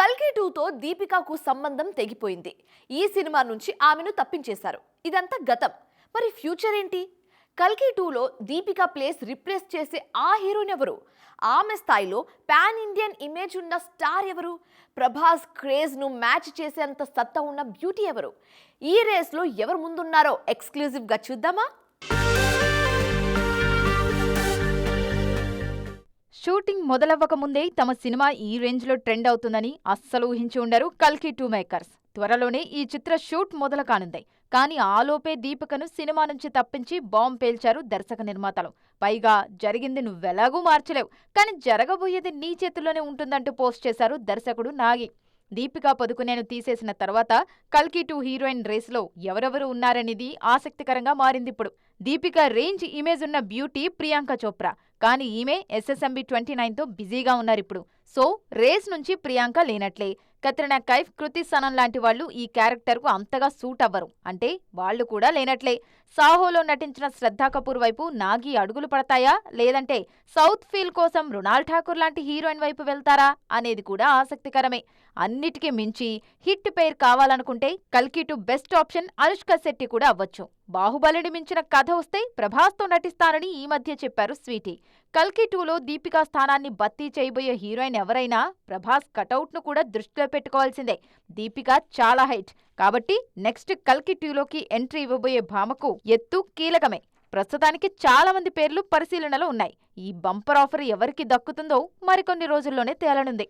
కల్కి 2తో దీపికకు సంబంధం తెగిపోయింది. ఈ సినిమా నుంచి ఆమెను తప్పించేశారు. ఇదంతా గతం. మరి ఫ్యూచర్ ఏంటి? కల్కి 2లో దీపిక ప్లేస్ రిప్లేస్ చేసే ఆ హీరోయిన్ ఎవరు? ఆమె స్థాయిలో పాన్ ఇండియన్ ఇమేజ్ ఉన్న స్టార్ ఎవరు? ప్రభాస్ క్రేజ్ ను మ్యాచ్ చేసేంత సత్తా ఉన్న బ్యూటీ ఎవరు? ఈ రేస్లో ఎవరు ముందున్నారో ఎక్స్క్లూజివ్గా చూద్దామా? షూటింగ్ మొదలవ్వక ముందే తమ సినిమా ఈ రేంజ్లో ట్రెండ్ అవుతుందని అస్సలు ఊహించి ఉండరు కల్కి 2 మేకర్స్. త్వరలోనే ఈ చిత్ర షూట్ మొదలు కానుంది. కానీ ఆలోపే దీపికను సినిమా నుంచి తప్పించి బాంబ్ పేల్చారు దర్శక నిర్మాతలు. పైగా జరిగింది నువ్వెలాగూ మార్చలేవు, కానీ జరగబోయేది నీ చేతుల్లోనే ఉంటుందంటూ పోస్ట్ చేశారు దర్శకుడు నాగి. దీపికా పదుకునేను తీసేసిన తర్వాత కల్కి 2 హీరోయిన్ రేస్లో ఎవరెవరు ఉన్నారనేది ఆసక్తికరంగా మారిందిప్పుడు. దీపిక రేంజ్ ఇమేజ్ ఉన్న బ్యూటీ ప్రియాంక చోప్రా, కానీ ఈమె SSMB 29తో బిజీగా ఉన్నారిప్పుడు. సో రేస్ నుంచి ప్రియాంక లేనట్లే. కత్రినా కైఫ్, కృతి సనన్ లాంటి వాళ్ళు ఈ క్యారెక్టర్కు అంతగా సూట్ అవ్వరు, అంటే వాళ్లు కూడా లేనట్లే. సాహోలో నటించిన శ్రద్ధా కపూర్ వైపు నాగి అడుగులు పడతాయా, లేదంటే సౌత్ ఫీల్ కోసం మృణాల్ ఠాకూర్ లాంటి హీరోయిన్ వైపు వెళ్తారా అనేది కూడా ఆసక్తికరమే. అన్నిటికీ మించి హిట్ పేర్ కావాలనుకుంటే కల్కి 2 బెస్ట్ ఆప్షన్ అనుష్క శెట్టి కూడా అవ్వచ్చు. బాహుబలిని మించిన కథ వస్తే ప్రభాస్తో నటిస్తానని ఈ మధ్య చెప్పారు స్వీటీ. కల్కి 2లో దీపికా స్థానాన్ని భర్తీ చేయబోయే హీరోయిన్ ఎవరైనా ప్రభాస్ కటౌట్ను కూడా దృష్టిలో పెట్టుకోవాల్సిందే. దీపిక చాలా హైట్ కాబట్టి నెక్స్ట్ కల్కి 2లోకి ఎంట్రీ ఇవ్వబోయే భామకు ఎత్తు కీలకమే. ప్రస్తుతానికి చాలా మంది పేర్లు పరిశీలనలో ఉన్నాయి. ఈ బంపర్ ఆఫర్ ఎవరికి దక్కుతుందో మరికొన్ని రోజుల్లోనే తేలనుంది.